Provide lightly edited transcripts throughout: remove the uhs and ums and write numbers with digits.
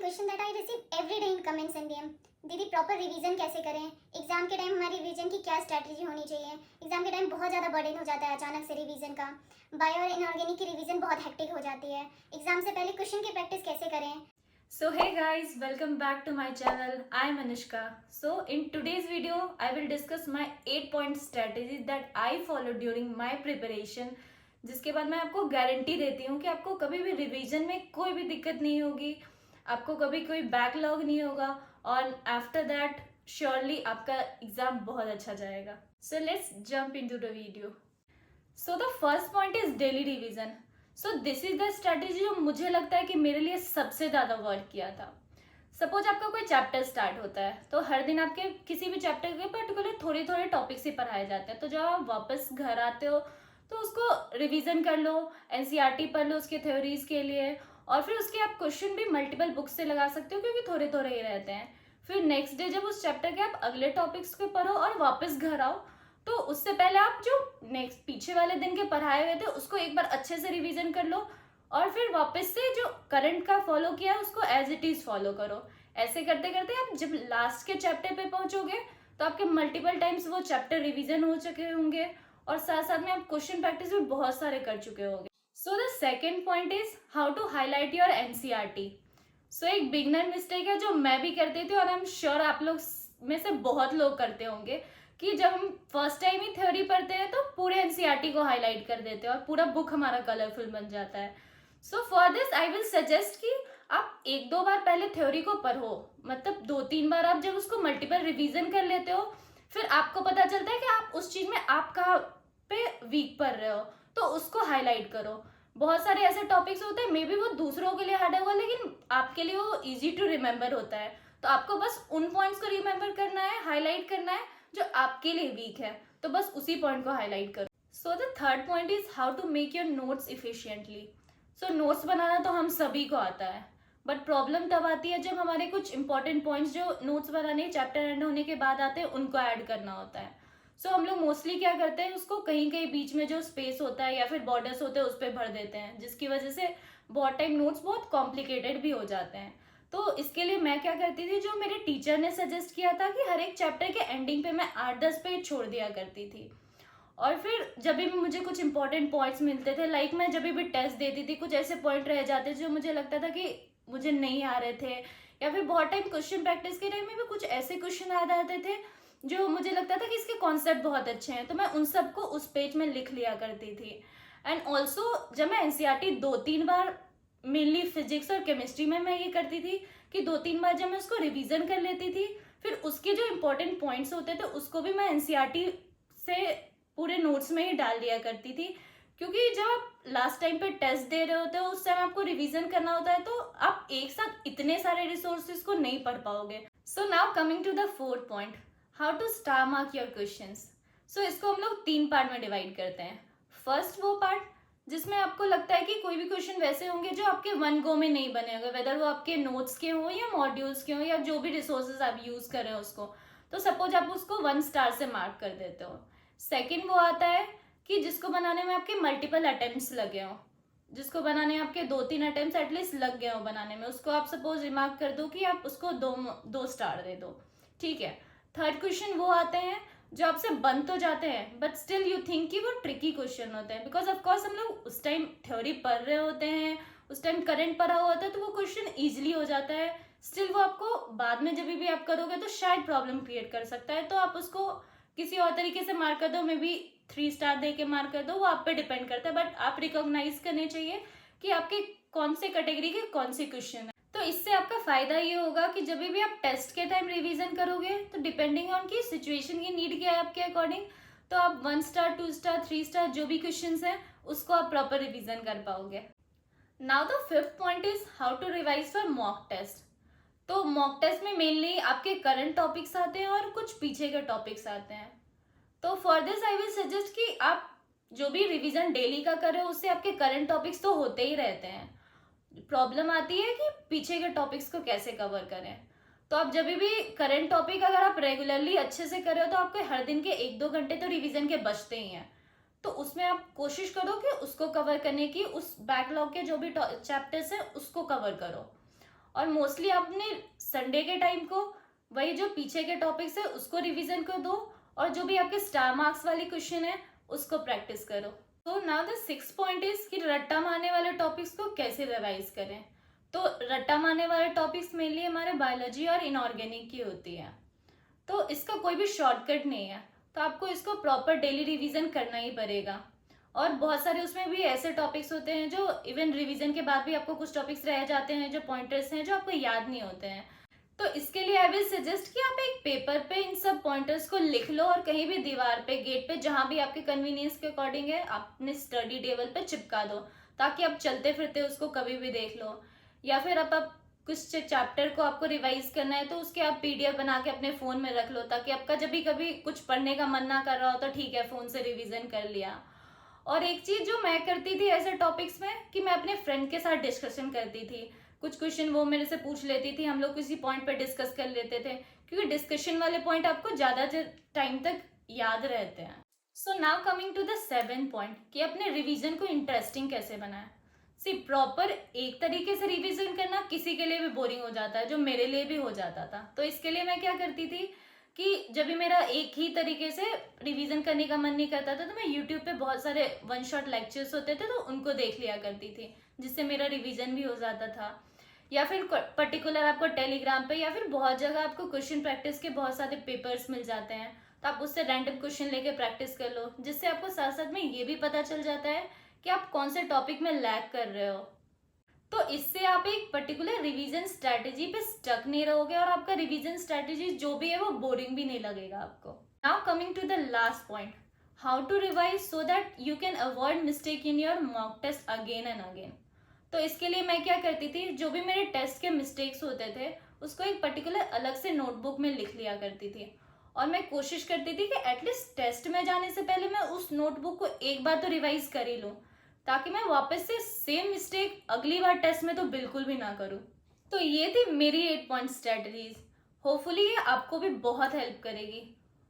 question that I receive every day in comments and DM. दीदी proper revision कैसे करें, exam के time हमारी रिवीजन की क्या स्ट्रैटेजी होनी चाहिए, एग्जाम के टाइम बहुत ज़्यादा बर्डन हो जाता है अचानक से रिवीजन का, बायो और इनऑर्गेनिक की रिवीजन बहुत हेक्टिक हो जाती है, एग्जाम से पहले क्वेश्चन की प्रैक्टिस कैसे करें. So hey guys, welcome back to my channel. I am Anushka. So in today's video, I will discuss my 8-point strategy that I followed during my preparation. जिसके बाद मैं आपको गारंटी देती हूँ कि आपको कभी भी रिवीजन में कोई भी दिक्कत नहीं होगी, आपको कभी कोई बैकलॉग नहीं होगा और आफ्टर दैट श्योरली आपका एग्जाम बहुत अच्छा जाएगा. So let's jump into the video. So the first point is daily revision. So this is the strategy जो मुझे लगता है कि मेरे लिए सबसे ज़्यादा वर्क किया था. सपोज आपका कोई चैप्टर स्टार्ट होता है तो हर दिन आपके किसी भी चैप्टर के पर्टिकुलर थोड़े थोड़े टॉपिक्स ही पढ़ाए जाते हैं. तो जब आप वापस घर आते हो तो उसको रिवीजन कर लो, एनसीईआरटी पढ़ लो उसके थ्योरीज के लिए, और फिर उसके आप क्वेश्चन भी मल्टीपल बुक्स से लगा सकते हो क्योंकि थोड़े थोड़े ही रहते हैं. फिर नेक्स्ट डे जब उस चैप्टर के आप अगले टॉपिक्स को पढ़ो और वापस घर आओ तो उससे पहले आप जो नेक्स्ट पीछे वाले दिन के पढ़ाए हुए थे उसको एक बार अच्छे से रिवीजन कर लो और फिर वापस से जो करंट का फॉलो किया है उसको एज इट इज फॉलो करो. ऐसे करते करते आप जब लास्ट के चैप्टर पे पहुंचोगे तो आपके मल्टीपल टाइम्स वो चैप्टर रिवीजन हो चुके होंगे और साथ साथ में आप क्वेश्चन प्रैक्टिस भी बहुत सारे कर चुके होंगे. So the second point is how to highlight your NCERT. So एक बिगनर मिस्टेक है जो मैं भी करती थी और आई एम श्योर आप लोग में से बहुत लोग करते होंगे कि जब हम फर्स्ट टाइम ही थ्योरी पढ़ते हैं तो पूरे एनसीईआरटी को हाईलाइट कर देते हैं और पूरा बुक हमारा कलरफुल बन जाता है. So for this I will suggest कि आप एक दो बार पहले थ्योरी को पढ़ो, मतलब 2-3 बार आप जब उसको मल्टीपल रिवीजन कर लेते हो फिर आपको पता चलता है कि आप उस चीज में आप कहाँ पे वीक पढ़ रहे हो तो उसको हाईलाइट करो. बहुत सारे ऐसे टॉपिक्स होते हैं मे बी वो दूसरों के लिए हार्ड होगा लेकिन आपके लिए वो इजी टू रिमेम्बर होता है. तो आपको बस उन पॉइंट्स को रिमेम्बर करना है, हाईलाइट करना है जो आपके लिए वीक है, तो बस उसी पॉइंट को हाईलाइट करो. So the third point is how to make your notes efficiently. So notes बनाना तो हम सभी को आता है बट प्रॉब्लम तब आती है जब हमारे कुछ इंपॉर्टेंट पॉइंट्स जो नोट्स बनाने चैप्टर एंड होने के बाद आते हैं उनको ऐड करना होता है. सो हम लोग मोस्टली क्या करते हैं उसको कहीं कहीं बीच में जो स्पेस होता है या फिर बॉर्डर्स होते हैं उस पर भर देते हैं जिसकी वजह से बहुत टाइम नोट्स बहुत कॉम्प्लिकेटेड भी हो जाते हैं. तो इसके लिए मैं क्या करती थी, जो मेरे टीचर ने सजेस्ट किया था कि हर एक चैप्टर के एंडिंग पे मैं 8-10 पेज छोड़ दिया करती थी और फिर जब भी मुझे कुछ इंपॉर्टेंट पॉइंट्स मिलते थे लाइक मैं जब भी टेस्ट देती थी कुछ ऐसे पॉइंट रह जाते जो मुझे लगता था कि मुझे नहीं आ रहे थे या फिर बहुत टाइम क्वेश्चन प्रैक्टिस के टाइम में भी कुछ ऐसे क्वेश्चन आ जाते थे जो मुझे लगता था कि इसके कॉन्सेप्ट बहुत अच्छे हैं तो मैं उन सबको उस पेज में लिख लिया करती थी. एंड ऑल्सो जब मैं एनसीईआरटी 2-3 बार मेनली फिजिक्स और केमिस्ट्री में मैं ये करती थी कि 2-3 बार जब मैं उसको रिवीजन कर लेती थी फिर उसके जो इम्पोर्टेंट पॉइंट्स होते थे उसको भी मैं एनसीईआरटी से पूरे नोट्स में ही डाल दिया करती थी क्योंकि जब आप लास्ट टाइम पे टेस्ट दे रहे होते हो उस टाइम आपको रिवीजन करना होता है तो आप एक साथ इतने सारे रिसोर्सेज को नहीं पढ़ पाओगे. So now coming to the fourth point, how to star mark your questions. So इसको हम लोग 3 पार्ट में डिवाइड करते हैं. फर्स्ट वो पार्ट जिसमें आपको लगता है कि कोई भी क्वेश्चन वैसे होंगे जो आपके वन गो में नहीं बने होंगे, वेदर वो आपके नोट्स के हो या मॉड्यूल्स के हो या जो भी रिसोर्सेज आप यूज कर रहे हो उसको, तो सपोज आप उसको 1 स्टार से मार्क कर देते हो. सेकेंड वो आता है कि जिसको बनाने में आपके मल्टीपल अटेम्प्ट्स लगे हो, जिसको बनाने में आपके 2-3 अटेम्प्ट्स एटलीस्ट लग गए हो बनाने में, उसको आप सपोज रिमार्क कर दो कि आप उसको 2 स्टार दे दो. ठीक है. थर्ड क्वेश्चन वो आते हैं जो आपसे बन तो जाते हैं बट स्टिल यू थिंक कि वो ट्रिकी क्वेश्चन होते हैं बिकॉज ऑफकोर्स हम लोग उस टाइम थ्योरी पढ़ रहे होते हैं, उस टाइम करंट पढ़ा हुआ होता है तो वो क्वेश्चन ईजिली हो जाता है. स्टिल वो आपको बाद में जब भी आप करोगे तो शायद प्रॉब्लम क्रिएट कर सकता है तो आप उसको किसी और तरीके से मार्क कर दो, मे बी 3 स्टार दे के मार्क कर दो, वो आप पे डिपेंड करता है बट आप रिकॉग्नाइज करने चाहिए कि आपके कौन से कैटेगरी के कौन से क्वेश्चन है. तो इससे आपका फायदा ये होगा कि जब भी आप टेस्ट के टाइम रिवीजन करोगे तो डिपेंडिंग ऑन की सिचुएशन की नीड क्या है आपके अकॉर्डिंग तो आप 1 स्टार 2 स्टार 3 स्टार जो भी क्वेश्चंस हैं उसको आप प्रॉपर रिवीजन कर पाओगे. Now the fifth point is how to revise for mock test. तो मॉक टेस्ट में मेनली आपके करंट टॉपिक्स आते हैं और कुछ पीछे के टॉपिक्स आते हैं. तो for this I will suggest कि आप जो भी रिवीजन डेली का कर रहे हो उससे आपके करंट टॉपिक्स तो होते ही रहते हैं. प्रॉब्लम आती है कि पीछे के टॉपिक्स को कैसे कवर करें. तो आप जब भी करंट टॉपिक अगर आप रेगुलरली अच्छे से कर रहे हो तो आपके हर दिन के 1-2 घंटे तो रिवीजन के बचते ही हैं. तो उसमें आप कोशिश करो कि उसको कवर करने की, उस बैकलॉग के जो भी चैप्टर्स हैं उसको कवर करो. और मोस्टली अपने संडे के टाइम को वही जो पीछे के टॉपिक्स है उसको रिवीजन कर दो, और जो भी आपके स्टार मार्क्स वाली क्वेश्चन है उसको प्रैक्टिस करो। तो now the 6th point is कि रट्टा मारने वाले टॉपिक्स को कैसे रिवाइज करें। तो रट्टा मारने वाले टॉपिक्स मेनली हमारे बायोलॉजी और इनऑर्गेनिक की होती है, तो इसका कोई भी शॉर्टकट नहीं है, तो आपको इसको प्रॉपर डेली रिवीजन करना ही पड़ेगा। और बहुत सारे उसमें भी ऐसे टॉपिक्स होते हैं जो इवन रिवीजन के बाद भी आपको कुछ टॉपिक्स रह जाते हैं, जो पॉइंटर्स हैं जो आपको याद नहीं होते हैं। तो इसके लिए आई विल सजेस्ट कि आप एक पेपर पे इन सब पॉइंटर्स को लिख लो और कहीं भी दीवार पे, गेट पे, जहां भी आपके कन्वीनियंस के अकॉर्डिंग है, आप अपने स्टडी टेबल पे चिपका दो, ताकि आप चलते फिरते उसको कभी भी देख लो। या फिर आप कुछ चैप्टर को आपको रिवाइज करना है तो उसके आप पीडीएफ बना के अपने फोन में रख लो, ताकि आपका जब भी कभी कुछ पढ़ने का मन ना कर रहा हो तो ठीक है, फोन से रिवीजन कर लिया। और एक चीज जो मैं करती थी ऐसे टॉपिक्स में कि मैं अपने फ्रेंड के साथ डिस्कशन करती थी, कुछ क्वेश्चन वो मेरे से पूछ लेती थी, हम लोग किसी पॉइंट पे डिस्कस कर लेते थे, क्योंकि डिस्कशन वाले पॉइंट आपको ज्यादा टाइम तक याद रहते हैं। So now coming to the 7th point कि अपने रिवीजन को इंटरेस्टिंग कैसे बनाए। सी प्रॉपर एक तरीके से रिवीजन करना किसी के लिए भी बोरिंग हो जाता है, जो मेरे लिए भी हो जाता था। तो इसके लिए मैं क्या करती थी कि जब भी मेरा एक ही तरीके से रिवीजन करने का मन नहीं करता था तो मैं यूट्यूब पे बहुत सारे वन शॉट लेक्चर्स होते थे तो उनको देख लिया करती थी, जिससे मेरा रिवीजन भी हो जाता था। या फिर पर्टिकुलर आपको टेलीग्राम पे या फिर बहुत जगह आपको क्वेश्चन प्रैक्टिस के बहुत सारे पेपर्स मिल जाते हैं, तो आप उससे रैंडम क्वेश्चन लेके प्रैक्टिस कर लो, जिससे आपको साथ साथ में ये भी पता चल जाता है कि आप कौन से टॉपिक में लैग कर रहे हो। तो इससे आप एक पर्टिकुलर रिवीजन स्ट्रेटेजी पे स्टक नहीं रहोगे और आपका रिवीजन स्ट्रेटेजी जो भी है वो बोरिंग भी नहीं लगेगा आपको। Now coming to the last point, how to revise so that you can avoid mistake in your mock test again and again. तो इसके लिए मैं क्या करती थी, जो भी मेरे टेस्ट के मिस्टेक्स होते थे उसको एक पर्टिकुलर अलग से नोटबुक में लिख लिया करती थी, और मैं कोशिश करती थी कि एटलीस्ट टेस्ट में जाने से पहले मैं उस नोटबुक को एक बार तो रिवाइज कर ही लूँ, ताकि मैं वापस से सेम मिस्टेक अगली बार टेस्ट में तो बिल्कुल भी ना करूँ। तो ये थी मेरी 8 पॉइंट स्ट्रेटजीज। होपफुली ये आपको भी बहुत हेल्प करेगी,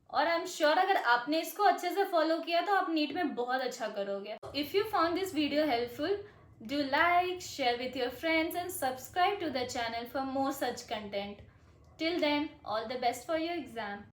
और आई एम श्योर अगर आपने इसको अच्छे से फॉलो किया तो आप नीट में बहुत अच्छा करोगे। If you found this video helpful, do like, share with your friends and subscribe to the channel for more such content. Till then, all the best for your exam.